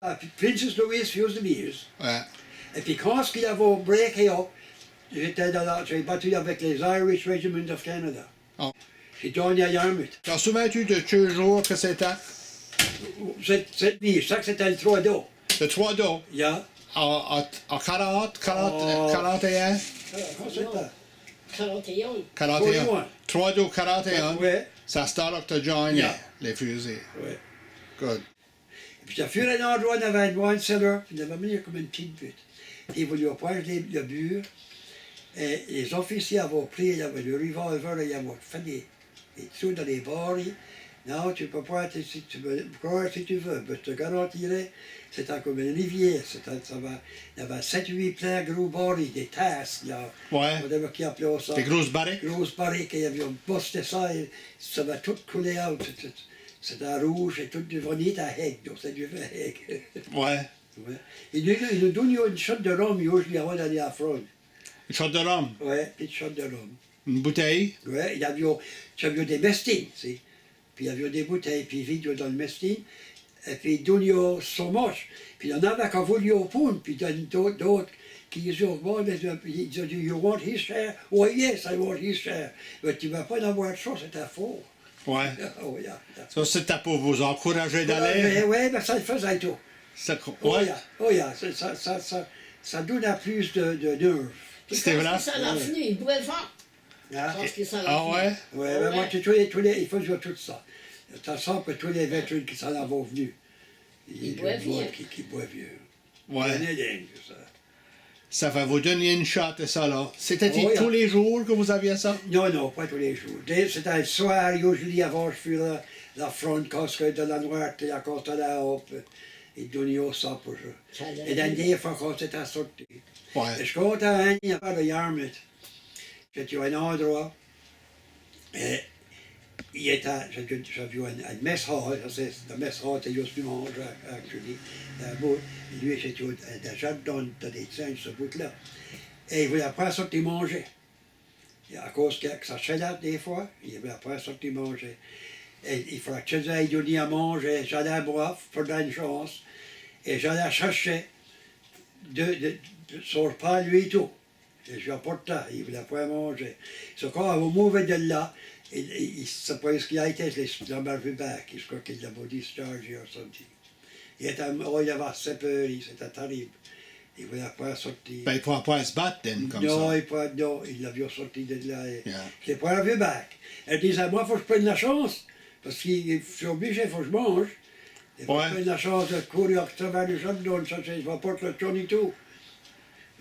Puis Princess Louise Fusiliers. Ouais. Et puis quand il avait breaké up, j'ai battu avec les Irish Regiment of Canada. Oh. J'ai joigné à Yarmouth. T'en souviens-tu de quel jour que c'était? Cette nuit, je sais que c'était le 3 d'eau. Le 3 d'eau. Yeah. En 41? Quand c'était? 41. 41. 3 d'eau 41. Ouais. Ça start que tu joigné, Yeah. les fusils. Ouais. Good. Puis j'ai fait un endroit, il y avait un wine cellar, puis il avait mis comme une petite butte. Puis ils voulaient prendre le bur. Et les officiers avaient pris, il y avait le revolver, et ils avaient fait des trous dans les barils. Non, tu peux pas, si tu veux croire si tu veux, mais je te garantirais, c'était comme une rivière. Il y avait 7-8 pleins gros barils, des tasses, là. Ouais. Whatever qui appelait ça. Des grosses barriques? Grosses barriques, et ils avaient busté ça, et ça va tout couler out. C'était rouge, et tout devenu à Hague, donc c'est du vrai Hague. Ouais. Ouais. Il nous donne une shot de rhum, usually avant d'aller à front. Une shot de rhum? Ouais, une shot de rhum. Une bouteille? Ouais, il y avait des mestines, tu puis il y avait des bouteilles, puis vide dans le mestine, et puis ils donnaient so much. Puis il y en avait qui voulaient au pound, puis d'autres qui disaient, bon, ils disaient, you want his share? Oh yes, I want his share. Mais tu ne vas pas en avoir de ça, c'était faux. Ouais. Oh, yeah. Ça, c'était pour vous encourager d'aller? Oui, mais ça le faisait tout. Ouais. Oh yeah, ça donnait plus de nerfs. C'était vrai? Quand ça l'a fini, il boit fort. Ah, Parce que ça l'a Ah ouais? ouais, mais moi, il faut jouer tout ça. Tu sens que tous les vétérans qui s'en avaient venus, Ils boivent vieux. qui boivent vieux. Ouais. C'est dingue, ça. Ça va vous donner une shot et ça là. C'était Oh, tous les jours que vous aviez ça? Non, pas tous les jours. C'était le soir, usually avant je fais la front, quand que de la noire, à côté de la hop, et donner ça pour ça. Et la dernière fois quand c'était sorti. Ouais. Et je compte à un, il y a pas de Yarmouth. J'étais à un endroit, et j'ai vu un mess hall, le mess hall, c'est juste du mange, actually. Lui, j'étais déjà dans des trains, ce bout-là. Et il voulait pas sortir manger. Et à cause que ça chalait des fois, il voulait pas sortir manger. Et il fallait que j'aille donner à manger, j'allais boire pour donner une chance. Et j'allais chercher son repas, lui et tout. Et je l'apportais, il voulait pas manger. So quand on move de là, il sait pas ce qu'il a été, je l'ai vu back. Je crois qu'il l'a dischargé ou something. Il avait assez peur, c'était terrible. Il ne voulait pas sortir. Ben, il ne pourra pas se battre, comme non, ça. Non, il l'avait sorti de là. Yeah. Je ne l'ai pas vu back. Elle disait, moi, il faut que je prenne la chance. Parce que je suis obligé, il faut que je mange. Il faut que je prenne la chance de courir à travers le jardin, ça, je ne vais pas le tourner tout.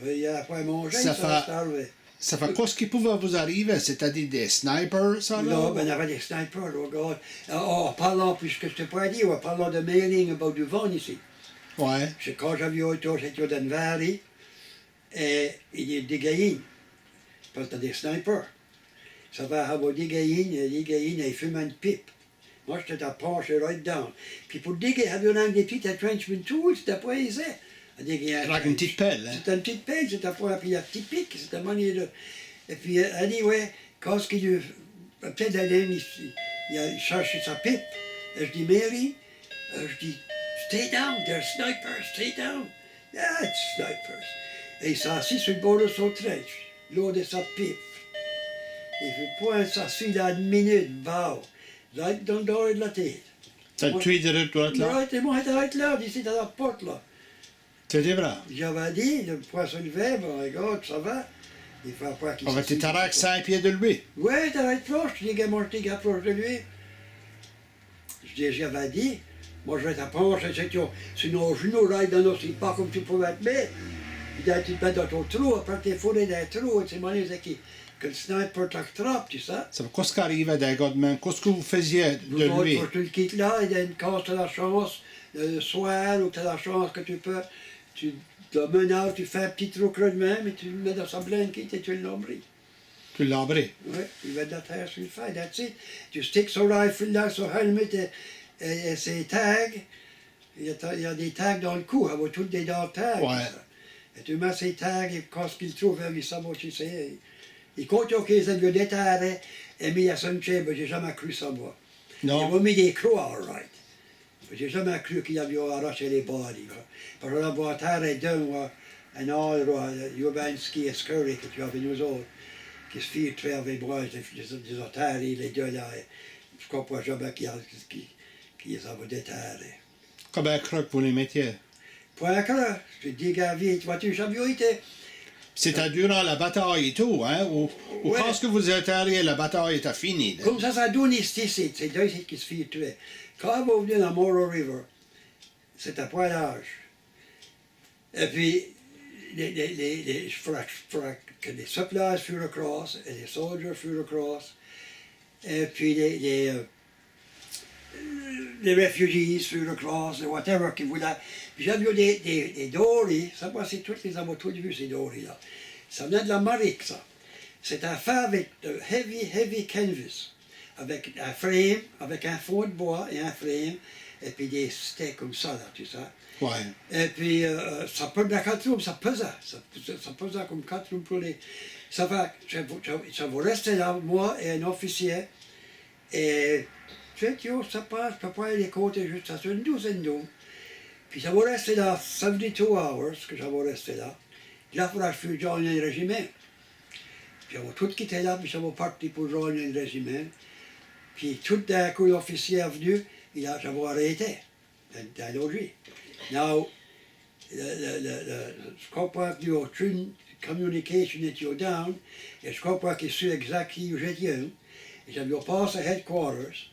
Il n'a pas mangé, ça s'est arrivé. Ça fait quoi ce qui pouvait vous arriver? C'est-à-dire des snipers, ça, là? Non, ben, il y avait des snipers, oh God. En parlant, puisque je t'ai pas dit, en parlant de mailing about du vent ici. Ouais. Quand j'avais autour, j'étais dans une vallée, et il y a des gaïnes, parce que des snipers. Ça va avoir des gaïnes, ils fument une pipe. Moi, j'étais à pencher right down. Puis pour diguer, il y avait des petits entrenchment tools, c'était pas aisé. Avec une petite pelle, hein? C'était une petite pelle, c'était pas, puis un petit pic, c'était manié de... Et puis, anyway, quand il peut-être d'aller, il a cherché sa pipe, et je dis, Mary, je dis, stay down, they're snipers, stay down. Yeah, it's snipers. Et il s'est assis sur le bord de son trench, l'eau de sa pipe. Il fait point s'assis là une minute, wow, là, dans le dos de la tête. T'as tué de l'autre là? Ouais, moi, j'étais là, d'ici dans la porte, là. C'était vrai? J'avais dit, le poisson levé, bon, regarde, ça va. Il faut pas qu'il On était à 5 pieds de lui. Oui, t'avais être proche, je dis, moi, je proche de lui. J'avais dit, moi, je vais t'apprendre, c'est sur nos genoux, là, dans nos pas comme tu pouvais te mettre. Tu te mets dans ton trou, après t'es fourré dans le trou, et c'est moi, que le sniper t'attrape, tu sais. Ça veut qu'est-ce qui arrivait des gars de main? Qu'est-ce que vous faisiez de lui? Quand tu le quittes là, quand tu as la chance, le soir, ou tu as la chance que tu peux, tu le menaces, tu fais un petit trou creux de même, et tu le mets dans sa blanquette et tu l'embris. Tu l'as abri? Oui, il va de la terre sur le fer, that's it. Tu sticks son rifle là, son helmet et ses tags. Il y a des tags dans le cou, il y a toutes des dents tags. Ouais. Et tu mets ces tags, et quand il trouve, il sait où tu sais. Il compte qu'ils ont déterré et mis à son chambre, j'ai jamais cru ça moi. Non. Ils m'ont mis des croix, all right. J'ai jamais cru qu'il avait arraché les body. Parce que la boîtière est d'un, un autre, Jubanski et Scurry, que tu avais nous autres, qui se firent faire avec moi, des otaires, les deux là. Je comprends jamais qui les avaient déterrés. Comment croque vous les mettiez? Point que là, je dis, gars, vite, vois-tu, jamais été. C'était durant la bataille et tout, hein? Ou Ouais. quand vous êtes allé, la bataille était finie? Comme ça donne ici, c'est deux sites qui se firent tuer. Quand vous venez dans Moro River, c'est un point d'âge. Et puis, que les supplies furent across, et les soldiers furent across, et puis les refugees furent across, et whatever qu'ils voulaient. Puis j'ai vu des dories, ça moi c'est toutes les avons toutes vu ces dories-là. Ça venait de l'Amérique, ça. C'est un fait avec de heavy canvas, avec un frame, avec un fond de bois et un frame, et puis des sticks comme ça, là, tu sais. Ouais. Et puis, ça peut être 4 roues, ça pesait. Ça pesait comme 4 roues pour les... Ça va rester là, moi et un officier. Et, ça passe, je peux pas aller les côtés juste ça, c'est une douzaine d'hommes. Puis ça va rester là 72 hours, que ça va rester là. Là, il faudra que je fus joindre un régiment. Puis on va tout quitter là, puis ça va partir pour joindre un régiment. Puis tout d'un coup, l'officier est venu, ça va arrêter, dans le logis. Now, je comprends que aucune communication était down, et je comprends qu'il sait exactement où j'étais. Et j'avais passé headquarters.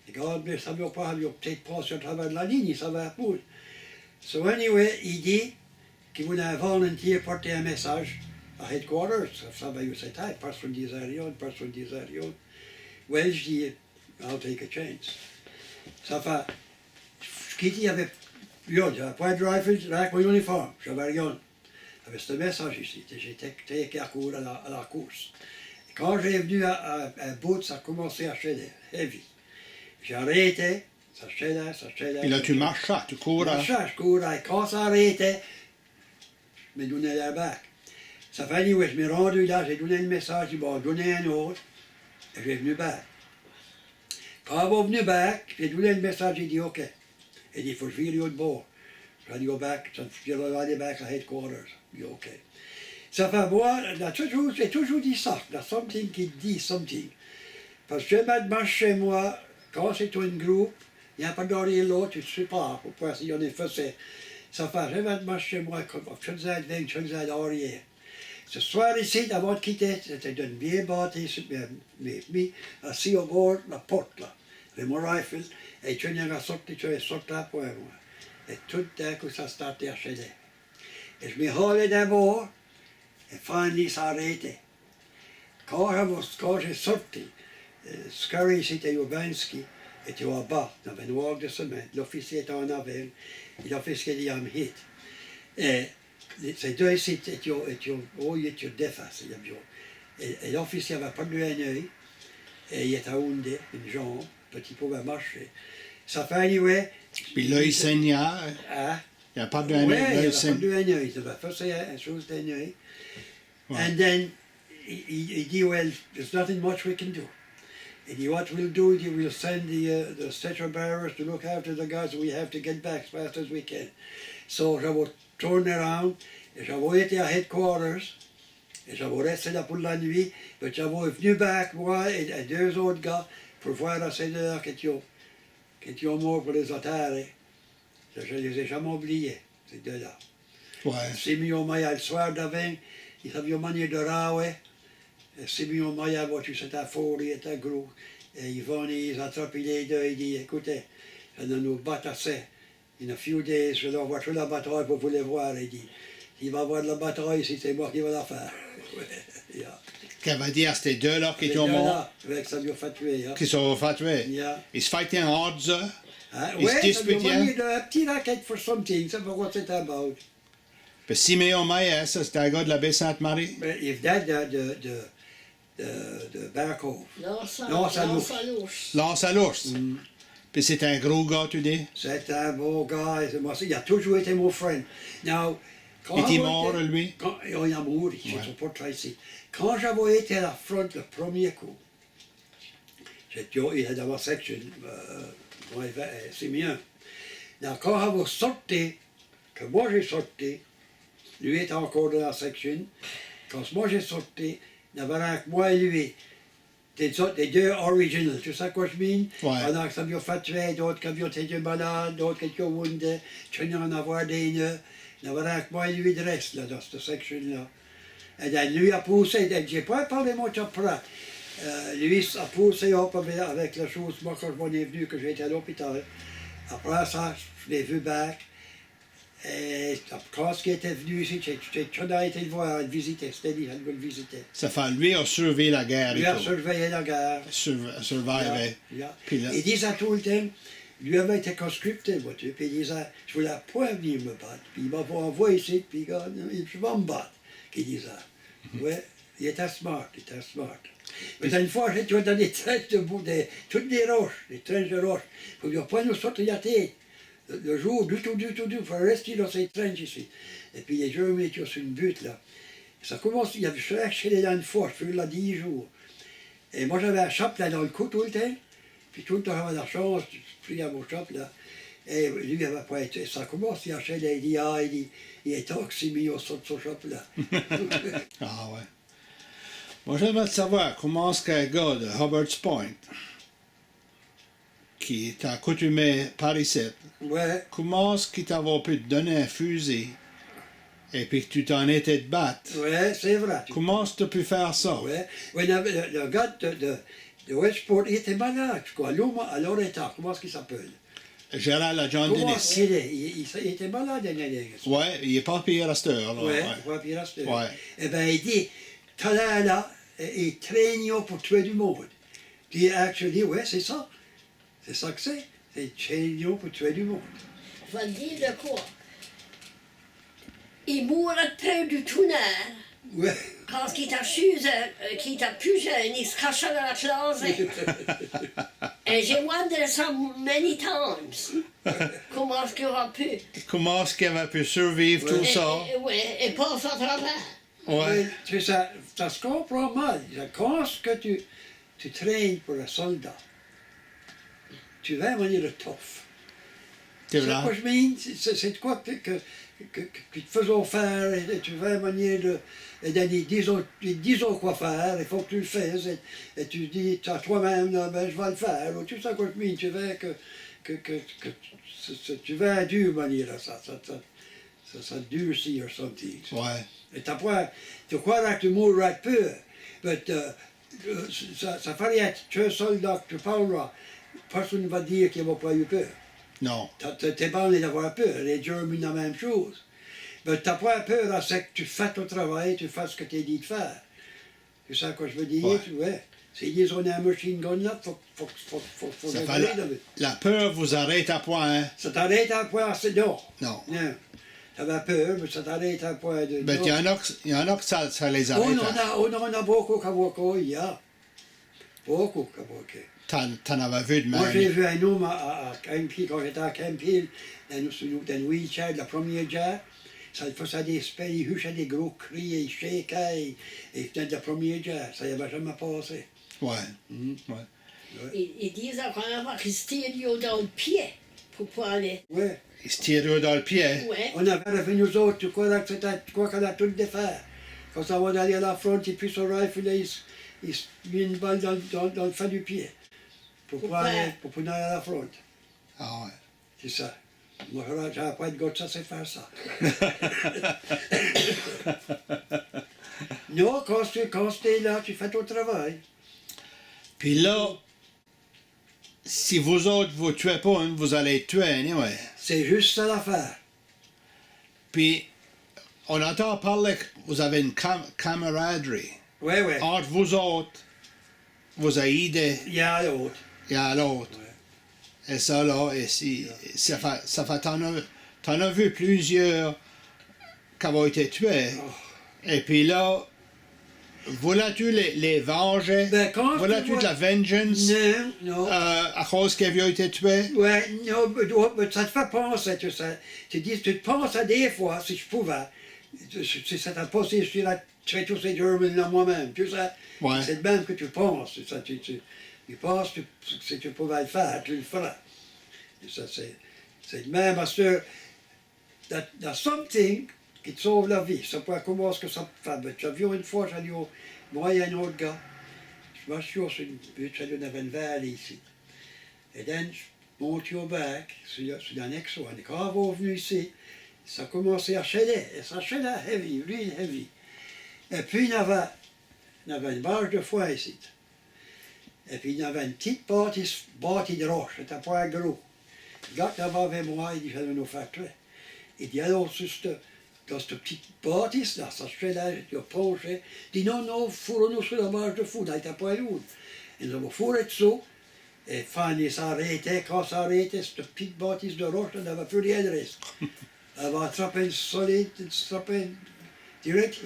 Et quand ça ne pas, j'avais peut-être passé à travers la ligne, ça va pas. So anyway, il dit qu'il voulait un volontaire porter un message à headquarters. Ça va où c'était, personne ne disait rien, personne ne disait rien. Well, je dis, I'll take a chance. Ça fait, je quitte, il y avait j'avais pas de rifle, avec mon uniforme, j'avais rien. J'avais ce message ici, j'étais à court à la course. Et quand j'ai venu à bout, ça a commencé à chaîner, heavy. J'ai arrêté, ça chaînait. Puis là, tu marchais, tu courais. Je courais, et quand ça arrêtait, je me donnais la back. Ça fait anyway, je m'ai rendu là, j'ai donné le message, il m'a donné un autre, et j'ai venu back. Quand on est venu back, j'ai donné le message, j'ai dit OK. Il dit, il faut que je vire de bord. Je go back, je vais aller back à headquarters. Il dit, OK. Ça fait moi, j'ai toujours dit ça. Il y a something qui dit something. Parce que je marche chez moi, quand c'est un groupe, il n'y a pas d'oreille l'autre, tu ne sais pas, pour voir s'il y en a fait. Ça fait, je marche chez moi, je faisais à d'oreille. Ce soir ici, avant de quitter, c'était d'une bien bâtie, mais mis assis au bord, la porte là, avec mon rifle. Et tu es sorti à point, moi. Et tout d'un coup, ça startait à chaîner. Et je me râlais d'abord, et finally, ça a arrêté. Quand j'ai sorti, Scurry, c'était Jubanski, était au bas, dans une walk de semaine. L'officier était en avant, et l'officier dit, I'm hit. Et ces deux sites étaient défacés. Et l'officier avait perdu un œil, et il était woundé, une jambe, petit pouvait marcher. Ça fait anyway. Puis là, il saignait. Ah. Il n'y a pas de œil. Oui, il n'y a pas de œil. Il avait fait une chose d'un œil. And then, he dit, well, there's nothing much we can do. He dit, what we'll do, we'll send the stretcher bearers to look after the guys. We have to get back as fast as we can. So, j'avais tourné around, et j'avais été à headquarters, et j'avais resté là pour la nuit, mais j'avais venu back, moi et deux autres gars, pour voir à ces heures qui étaient morts pour les otaires. Je ne les ai jamais oubliés, ces deux-là. Ouais. Simeon Maya, le soir d'avant, ils avaient manié de raoué. Simeon Maya, vois-tu, c'était fort, il était gros. Et ils venaient, ils attrapaient les deux, ils disaient, écoutez, ça nous bat assez. In a few days, je leur vois la bataille pour vous les voir, il dit. Il va y avoir de la bataille ici, c'est moi qui vais la faire. Yeah. Qu'elle va dire, c'était deux-là qui sont morts. Avec ça, lui a fait tuer. Qui sont fait tuer. Yeah. Ils se fightaient en odds. Oui, Ils se ça lui a disputaient. mis un petit racket for something, ça va what it's about. Puis Siméon Maillet, ça, c'était un gars de la baie Sainte-Marie. Mais il venait de Bear Cove. Lance à l'ours. Puis c'est un gros gars, tu dis. C'est un beau gars, il a toujours été mon frère. Now, Il était mort, lui. Il a mouru, je ne suis pas très ici. Quand j'avais été à la front le premier coup, il est dans ma section, Simeon. quand on va sortir, que moi j'ai sorti, lui est encore dans la section, quand moi j'ai sorti, il y avait avec moi et lui, des deux originals, tu sais quoi je mine? Ouais. Il y en a qui ont fait tuer, d'autres qui ont été malades, d'autres qui ont woundé, tu en as en avoir des nœuds. Il y avait avec moi et lui de reste, là, dans cette section-là. Et then, lui a poussé, j'ai pas parlé moi après. Lui a poussé hop avec la chose, moi quand je m'en ai venu, que j'étais à l'hôpital. Après ça, je l'ai vu back. Et quand il était venu ici, j'ai été le voir, le visiter, c'était lui, il le visiter. Ça fait, lui a survécu la guerre Lui et a tout. surveillé la guerre. Survivé. Yeah. Puis là- Il disait tout le temps, lui avait été conscripté, vois-tu, puis il disait, je voulais pas venir me battre. Puis il m'a envoyé ici, puis je vais me battre, qu'il disait. Ouais, il était smart, Mais une fois, j'étais dans des trenches de bout, toutes des roches, des trenches de roches. Il ne faut pas nous sortir la tête. Le jour, du tout, il faut rester dans ces trenches ici. Et puis les Germains étaient sur une butte là. Ça commence, il y avait cherché les dents de force, je suis là 10 jours. Et moi j'avais un chape là dans le cou tout le temps. Puis tout le temps j'avais la chance, je pris à mon chape là. Et lui il avait pas été. Ça commence, il achète des DI, il est oxymé au son chape là. Ah ouais. Moi, j'aimerais savoir comment est-ce qu'un gars de Hubbard's Point, qui est accoutumé par ici, Ouais, comment est-ce qu'il t'avait pu te donner un fusil et puis que tu t'en étais de battre? ouais, c'est vrai. Comment est-ce que tu as pu faire ça? Ouais, ouais, le gars de Westport, il était malade, je crois. À l'Oreita, comment est-ce qu'il s'appelle? Gérald à John Comment Dennis. est-ce qu'il est? Il était malade, il Ouais, il est pas pire à cette heure. Là. Ouais, Ouais. ouais, puis il reste. Ouais. Eh bien, il dit, t'as l'air là, et il traîne pour tuer du monde. Puis, actually, ouais, c'est ça. C'est ça que c'est. C'est traîne pour tuer du monde. Va dire de quoi? Il mourrait peu du tunnel. Ouais. Quand il était plus jeune, il se cachait dans la closet. Et j'ai wondered ça many times. Comment est-ce qu'il aurait pu? Comment est-ce qu'il avait pu survivre tout ça? Et passer à travers. Ouais. Tu sais, ça se comprend mal. Quand est-ce que tu traînes pour un soldat, tu vas venir le tough. C'est C'est vrai. quoi je mine? C'est quoi que te faisons faire et tu vas venir de. Et ils disent quoi faire, il faut que tu le fasses. Et tu dis à toi-même, non, ben, je vais le faire. Ou tu sais quoi je mine, tu vas tu vas dur venir là, ça durcit or something. Ouais. Et t'as pas, tu crois que tu mourras peu, mais ça ferait être tu es un soldat que tu parleras. Personne ne va dire qu'il ne va pas eu peur. Non. T'es banni d'avoir peur. Les Germains, la même chose. Mais t'as pas peur, c'est que tu fais ton travail, tu fais ce que t'es dit de faire. Tu sais quoi je veux dire? Ouais. Ouais. S'ils disent on a un machine gun là, faut Ça fait régler. la peur vous arrête à point. Hein? Ça t'arrête à point, c'est non. Non. Non. T'avais peur, mais ça t'arrête à point de. Mais il y en a que ça les arrête. On en a beaucoup qui vont il y a. Beaucoup qui vont. T'en avais vu de Moi, j'ai même. vu un homme à Camphill, quand j'étais à Camphill, dans une wheelchair, la première guerre. Ça le faisait des spells, il huchait des gros cris, il shakeait, et c'était la première guerre. Ça n'y avait jamais passé. Ouais. Mhm. Ouais. Ils disent quand même qu'ils se tirent dans le pied pour pouvoir aller. Ouais. Il se tire dans le pied. Ouais. On avait rêvé nous autres, tu crois qu'on a tout défaire. Quand ça va aller à la front, et puis son rifle, il se met une balle dans le fond du pied. Pour pouvoir aller à la front. Ah ouais. C'est ça. Moi, j'avais pas de gars, ça c'est faire ça. Non, quand tu es là, tu fais ton travail. Puis là, si vous autres vous tuez pas, hein, vous allez être tués anyway. C'est juste ça l'affaire. Puis on entend parler que vous avez une camaraderie. Ouais, ouais. Entre vous autres, vous aidez Il y a l'autre. et à l'autre. Ouais. Et ça là, et ça fait t'en as vu plusieurs qui ont été tués. Oh. Et puis là, voulais-tu les venger? Ben, quand Voulais-tu tu vois- de la vengeance Non. à cause qu'ils avaient été tués? Ouais, non, mais ça te fait penser, tu sais. Tu te penses à des fois, si je pouvais, ça t'a passé, je suis là, tu fais tous ces Germans là moi-même, tu sais. Ouais. C'est de même que tu penses, ça, tu penses que si tu pouvais le faire, tu le feras. Et ça, C'est de même parce que dans something qui te sauve la vie. Ça peut comment est-ce que ça fait. J'ai vu une fois, j'allais au moi et un autre gars. Je marchais sur une butte, j'allais dans une vallée ici. Et then, je monte au bac, sur la next one. Et quand on est venu ici, ça a commencé à chaler. Et ça chalait heavy, really heavy. Et puis, il y avait une barge de foin ici. Et puis, il y avait une petite bâtie de roche. C'était pas gros. Le gars qui avait avec moi, il dit, j'allais nous faire tuer. Il dit, alors, dans cette petite bâtisse là, ça chalait, il a penché. Il dit, non, fourrons-nous sur la barge de fou, il n'était pas lourd. Et nous avons fourré dessous. Et Fanny s'arrêtait, quand s'arrêtait, cette petite bâtisse de roche, elle n'avait plus rien de reste. Elle avait attrapé une solide, attrapé direct.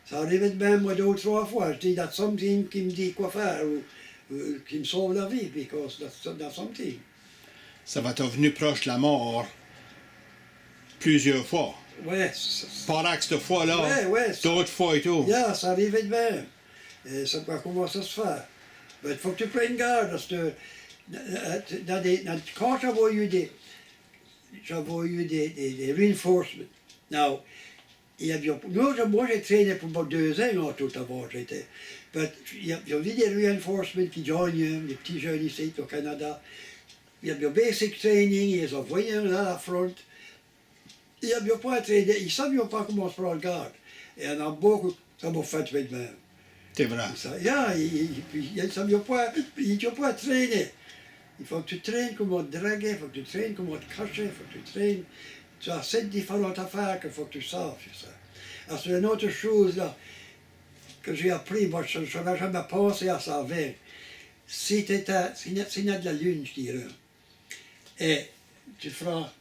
Ça arrivait de même, moi, 2 ou 3 fois. Je dis, that's something qui me dit quoi faire, ou qui me sauve la vie, because that's something. Ça va être venu proche de la mort plusieurs fois. Ouais. Pas que cette fois-là, Ouais. d'autres fois et tout. Yeah, ça arrivait de même. Et ça peut commencer à se faire. Mais il faut que tu prennes garde, parce que quand j'avais eu des reinforcements, now, moi j'ai traîné pour 2 ans en tout avant, j'étais. Mais il y a eu des reinforcements qui joignent, les petits jeunes ici au Canada. Il y a eu basic training, ils ont envoyé là à la front. Ils n'avaient pas traîné, ils ne savaient pas comment se prendre garde. Et il y en a beaucoup, ça m'a fait de même. C'est vrai. Ils ne savaient pas traîner. Il faut que tu traînes comment te draguer, il faut que tu traînes comment te cacher, il faut que tu traînes. Tu as 7 différentes affaires qu'il faut que tu saches. Alors, c'est une autre chose là, que j'ai appris, moi je n'avais jamais pensé à ça avant. S'il y a de la lune, je dirais, et tu feras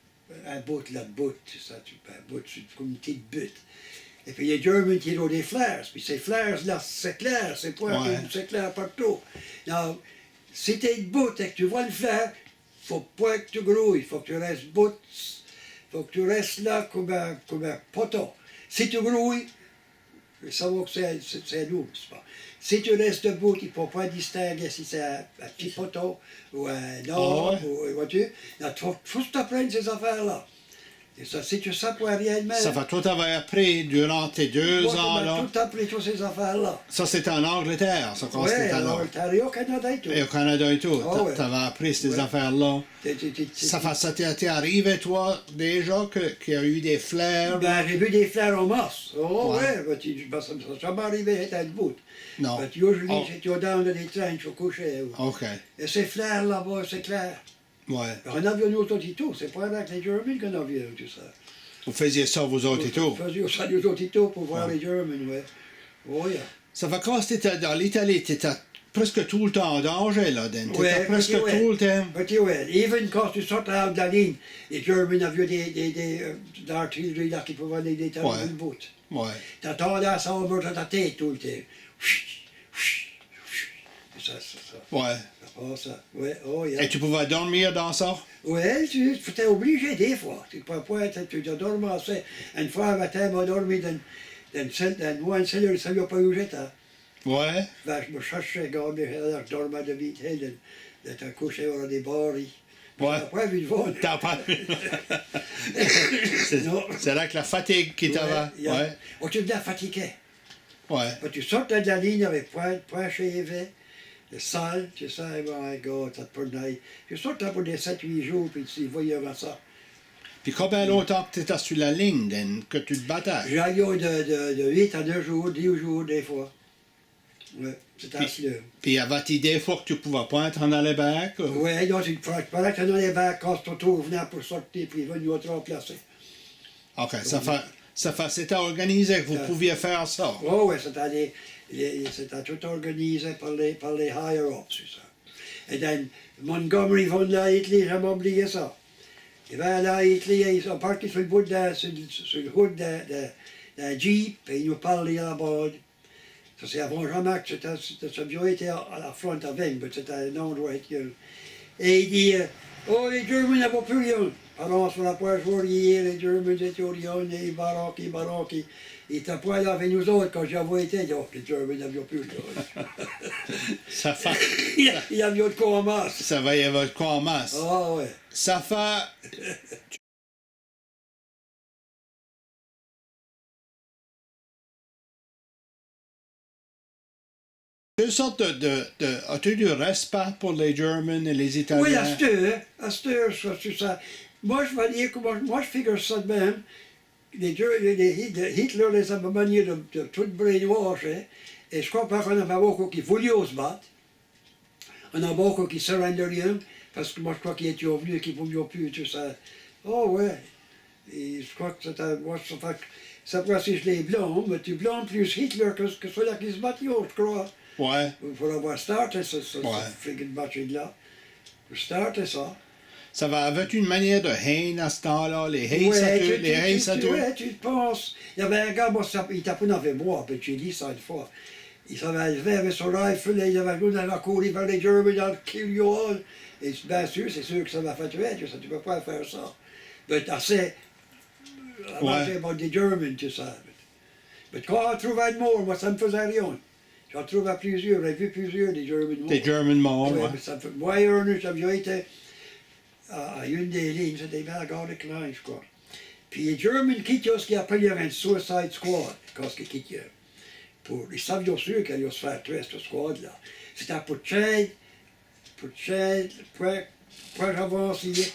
un bout là-bas, ça, un bout, comme une petite butte. Et puis les Germans qui ont des flares, puis ces flares-là, c'est clair, c'est clair partout. Alors, si tu es debout et que tu vois le flare, il ne faut pas que tu grouilles, il faut que tu restes debout, il faut que tu restes là comme un poteau. Si tu grouilles, ça va que c'est lourd, c'est pas. Si tu restes debout, il ne faut pas distinguer si c'est un petit poteau ou un or, vois-tu. Il faut t'apprendre ces affaires-là. Et ça, si tu sais pas rien de même. Ça va tout avoir appris durant tes 2 ans là. Tout appris toutes ces affaires-là. Ça c'était en Angleterre, ça quand c'était en là. Angleterre et au Canada et tout. Et au Canada et tout. Ouais. Tu avais appris ces affaires-là. Ça t'est arrivé toi déjà qu'il y a eu des flares? Ben, j'ai vu des flares en masse. Oh ouais, ça ne m'est jamais arrivé d'être debout. Non. Mais usually, j'étais dans des trains, je couchais. OK. Et ces flares là-bas, c'est clair. Ouais. On a vu nous autres et tout, c'est pas avec les Germans qu'on a vu tout ça. Vous faisiez ça vous autres et tout? On faisait ça nous autres et tout pour voir les Germans, ouais. Oh yeah. Ça va quand t'étais dans l'Italie, t'étais presque tout le temps en danger là, Dan. T'étais presque tout le temps. But ouais, even quand tu sortais de la ligne, les Germans avaient des artilleries là qui pouvaient aller des talons de bout. Ouais. T'attendais à ça au bord de ta tête tout le temps. Ça. Ouais. Oh, ça. Ouais, oh, yeah. Et tu pouvais dormir dans ça? Ouais, tu étais obligé des fois. Tu ne peux pas être, tu dormais assez. Une fois, un matin, on dormi dans une cellule, ça ne m'a pas eu j'étais. Ouais. Ben, je me cherchais, je dormais de vite, d'être couché dans des barils. Ouais. T'as pas vu de vol. T'as pas vu. C'est là que la fatigue qui t'avait. Ouais. Oh, tu deviens fatigué. Ouais. Quand tu sortais de la ligne avec point chevé, le sale, tu sais, my God, ça te prenait. Tu sortais pour des 7-8 jours, puis tu voyais ça. Puis combien longtemps que tu étais sur la ligne, Dan, que tu te battais? J'ai allé de 8 à 2 jours, 10 jours, des fois. Ouais, c'était assez long. Puis avait-il des fois que tu pouvais pas être en aller-back? Oui, donc il fallait que tu en allais back quand ton tour venait pour sortir, puis il venait nous remplacer. OK, c'était organisé que vous pouviez faire ça. Oh, oui, c'était tout organisé par les higher-ups, c'est ça. Et then, Montgomery von là, Hitler, j'ai jamais oublié ça. Il va là, Hitler, ils sont partis sur le bout sur le hood d'un Jeep, et ils nous parlaient à bord. Ça, c'est avant jamais que cet avion était à la front avec, mais c'était un endroit. Et il dit, oh, les Germans n'avaient plus rien. Alors, on n'a pas joué hier, les Germans étaient orientés, les Barocchi. Ils n'étaient pas là avec nous autres quand j'avais été, donc les Germans n'avaient plus le Ça fait. Il y avait de quoi en masse. Ça va y avoir de quoi en masse. Ah ouais. Ça fait. Quelle sorte as-tu du respect pour les Germans et les Italiens? Oui, à cette heure, ça. Moi, je vais dire que moi, je figure ça de même. Hitler les a maniés de tout brainwash, hein, et je crois pas qu'on a beaucoup qui voulaient se battre. On a beaucoup qui surrenderaient, parce que moi, je crois qu'ils étaient venus et qu'ils ne pouvaient plus, tout ça. Oh, ouais. Et je crois que c'était. Moi, ça passe si je les blâme, mais tu blâmes plus Hitler que ceux-là qui se battent, je crois. Ouais. Il faut avoir starté ce Ouais. friggin' batterie-là. Pour starter ça. Ça va avec une manière de haine à ce temps-là, les haines, Ouais, ça tue. Ouais, tu penses. Il y avait un gars, moi, il tapait dans les bois, puis tu dis ça une fois. Il s'avait levé avec son rifle, et il avait nous dans la cour, il vers les Germans, il a kill you all. Et bien sûr, c'est sûr que ça m'a fait tuer, tu peux pas faire ça. Mais assez. Ouais. About the Germans, tu sais. Mais quand on trouvait de mort, moi, ça me faisait rien. J'en trouvais plusieurs, j'ai vu plusieurs des Germans morts. Des German morts, Ouais, ouais. mais ça me fait. Moi, Ernest, j'avais été à une des lignes, c'était vers Garde Klein, je crois. Puis les Germans quittent ce qu'ils appellent un suicide squad, quand ils quittent. Ils savaient bien sûr qu'ils allaient se faire tuer, ce squad-là. C'était pour avancer,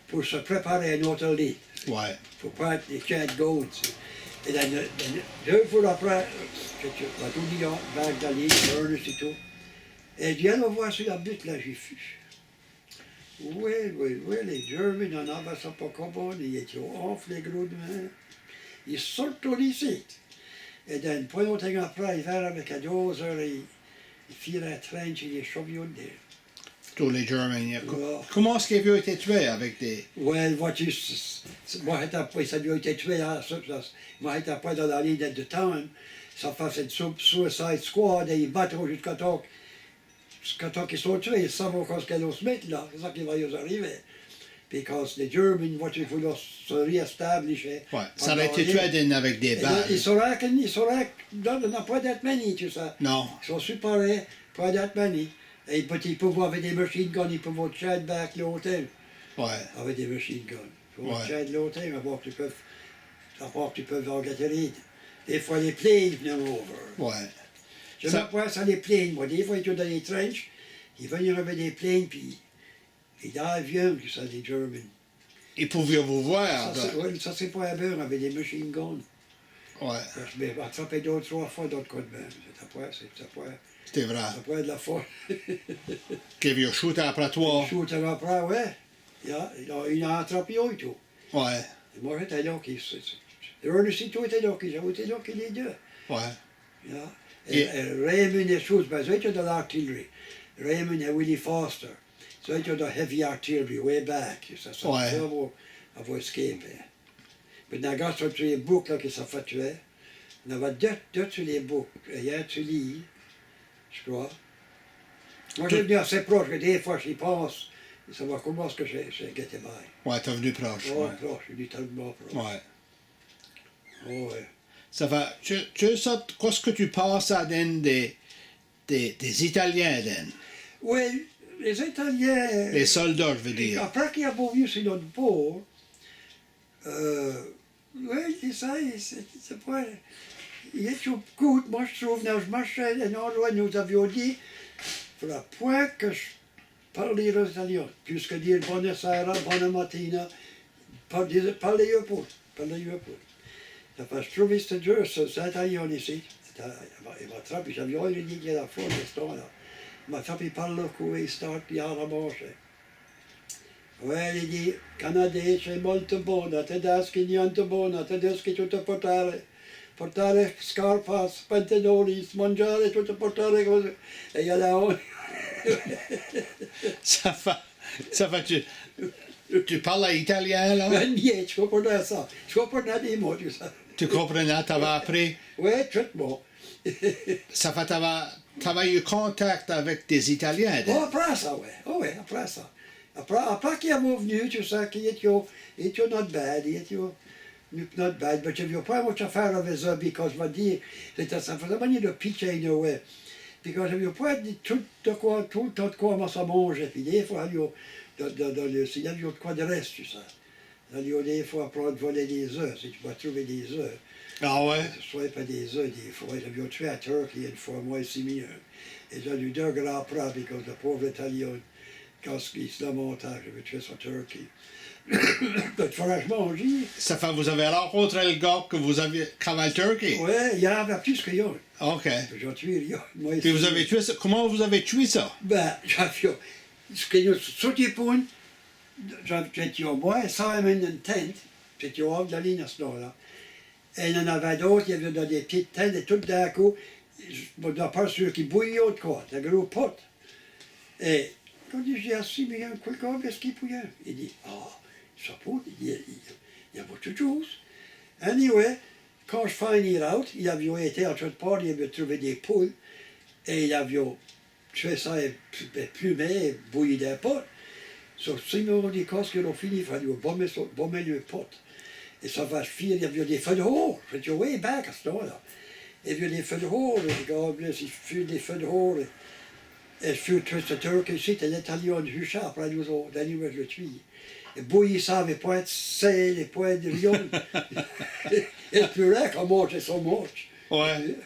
pour se préparer à une autre ligne. Ouais. Pour pas être des Chad Gold. Et then, deux jours après, je vais tout dire, vague de la ligne, Ernest et tout. Et je viens de voir sur la butte, là, j'ai vu. Oui, les Germans en avaient ça pas comme bon, ils étaient off, les gros de main. Ils sortent au lycée. Et then, pas longtemps après, ils viennent avec un dozer, ils firent un train chez les champions de Tous les Germans. Ouais. Comment est-ce qu'ils ont été tués avec des. Ouais, vois-tu, moi, ça lui a été tué, moi, j'étais pas dans la ligne de temps. Ça fait cette suicide squad et ils battent jusqu'à temps qu'ils sont tués. Ils savent encore ce qu'ils vont se mettre là. C'est ça qui va y arriver. Parce que les Germans, vois-tu, il faut se réestablir. Ouais, ça a été tué avec des balles. Ils sauraient qu'il n'y a pas d'être many, tu sais. Non. Ils sont séparés, pas d'être many. Et ils peuvent avoir des machine guns, ils peuvent avoir Chad back longtemps. Ouais. Avec des machine guns. Il faut Ouais. Chad longtemps, à part que tu peux organiser. Des fois, les planes venaient over. Ouais. Je ne sais pas ça, les planes. Moi, des fois, ils étaient dans les trenches, ils venaient avec des planes, puis ils avions, tu sais, les Germans. Ils pouvaient vous voir. Ça c'est pas un beurre avec des machine guns. Ouais. Je m'ai attrapé deux, trois fois dans le cas de même. C'était vrai. Ça peut être la fois. Qu'ils ont shooté après toi. Shoot après, ouais. Il a attrapé eux et tout. Ouais. Et moi, j'étais là. Ernest et tout était là. J'avais été là les deux. Ouais. Et Raymond et choses, ben, ça était de l'artillerie. Raymond et Willie Foster. Ça était de heavy artillery, way back. Ça Ouais. avoir escapé. Mais dans la sur les boucles qui s'est fait tuer, on avait deux sur les boucles. Il y a un sur l'île, je crois. Moi, je suis venu assez proche, que des fois, j'y pense. Et savoir comment est-ce que j'ai guetté by. Ouais, t'es venu proche. Oh, Ouais. proche, je suis venu tellement proche. Ouais. Oh, ouais. Ça va. Qu'est-ce que tu penses à des Italiens, den? Oui, les Italiens. Les soldats, je veux dire. Après qu'il y a beau vieux sur notre bord, oui, c'est ça, c'est pas. Il est tout good, moi je trouve, je marchais à un endroit, nous avions dit, pour la point que je parle italien, puisque dire buonasera, buona mattina, parlez-le pour. Ça fait, je trouve que c'est dur, c'est italien ici. Il m'a attrapé, j'avais envie de dire qu'il y a la fois de ce temps-là. Il m'a attrapé par le cou et il start à marcher. Ouais, il dit, canadese è molto buona, tedeschi niente buona, tedeschi tutto portare scarpas, pantaloni, mangiare, tutto portare cose. E io là, Ça fait, tu parles italien, là? ben niente, je comprends ça. Je comprends des mots, tu sais. Tu comprenais, t'avais appris? Oui, traitement. Ça fait, t'avais eu contact avec des Italiens, den? Oh, après ça, ouais. Oh, ouais, après ça. Après qu'ils sont venus, tu sais qu'ils étaient not bad, ils étaient not bad, but j'avais pas much affaire avec eux, because je dis, ça faisait manière de pitcher in a way. Because j'avais pas dit tout de quoi moi ça mangeait, puis des fois, il y avait de quoi de reste, tu sais. Il y a des fois prendre voler des œufs, si tu vas trouver des œufs. Ah ouais? Soit pas des œufs, des fois. J'avais tué à Turquie une fois, moi, ici, et j'ai eu 2 grands plats, parce que le pauvre Italien, quand il se l'a monté, j'avais tué sur Turquie. Donc, franchement, j'ai. Ça fait que vous avez rencontré le gars que vous avez travaillé Turkey? Oui, il y en avait plus que yo. OK. J'ai tué rien. Moi, Puis vous avez tué ça. Comment vous avez tué ça? Ben, j'avais. Ce que nous sauté pour une. J'étais au bois, ça avait une tente. J'étais hors de la ligne à ce là. Et il y en avait d'autres, il y avait dans des petites tentes, et tout d'un coup, je ne suis pas sûr qu'ils bouillaient autre quoi, un gros pot. Et quand j'ai assis, mais il y a un quick up, est-ce qu'il bouillait? Il dit, ça peut, il y a beaucoup de choses. Anyway, quand je find out, il avait été à toute part, il avait trouvé des poules, et il avait tué ça, et plumé, et bouilli des potes. So, si on dit qu'est-ce qu'il a fini, il fallait bomber le pot. Et ça va finir, il y avait des feux de haut. J'étais way back à ce temps-là. Il y avait des feux de haut, regarde, il fut des feux de haut. Et je fus tout Turc ici, et l'Italien du chat, après nous autres, je le tue. Et bouillir ça avec point de sel, et point de lion. Et plus là, qu'on mangeait son manche. Ouais.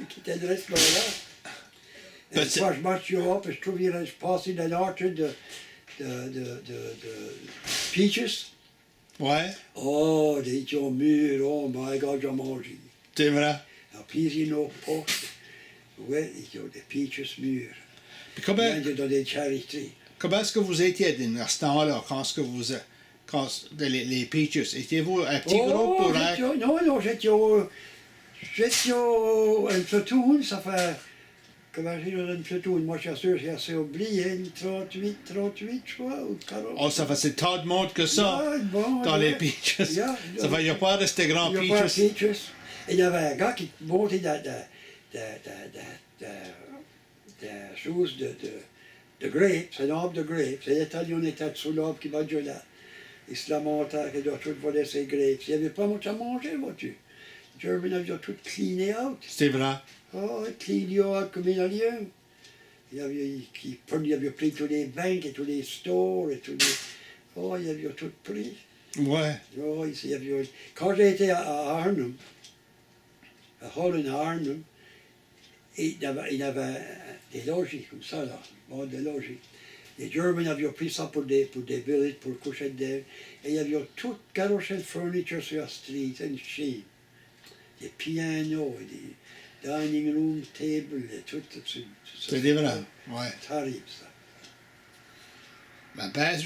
Qui était le reste là. Et fois, je marche up, et je passais dans l'orchard de peaches. Ouais. Oh, des étaient mûrs, oh my God, j'ai mangé. C'est vrai. Alors, puis ils n'ont pas. Ouais, ils ont des peaches mûres. Puis comment Dans des charité. est-ce que vous étiez dans ce temps-là, quand les Peaches? Étiez-vous un petit groupe pour Non, j'étais un platoon, ça fait. Comment j'ai dans une platoon? Moi, je suis sûr, j'ai assez oublié, une 38, je crois, ou 40. Oh, ça faisait tant de monde que ça Yeah, bon, dans ouais. les Peaches. Yeah, Ça fait, il n'y a pas de ces grands il y a pas Peaches. Peaches. Et il y avait un gars qui montait dans chose de grapes, c'est l'arbre de grapes. C'est l'Italien était sous l'arbre qui va de là. Il se la montait, il doit tout voler ses grapes. Il n'y avait pas much à manger, vois-tu. German avait tout cleané out. C'est vrai. Oh, cleané out comme il allait. Il avait pris tous les banques et tous les stores et tous les. Oh, il avait tout pris. Ouais. Oh, il avait. Quand j'ai été à Arnhem, à Holland Arnhem, il y avait des logis comme ça, là, des logis. Les Germans avaient pris ça pour des villages, pour coucher dedans. Et il y avait tout garoché de furniture sur la street, une Chine. Des pianos, des dining room tables, et tout. C'est vrai. Ouais. Terrible, ça. Ma base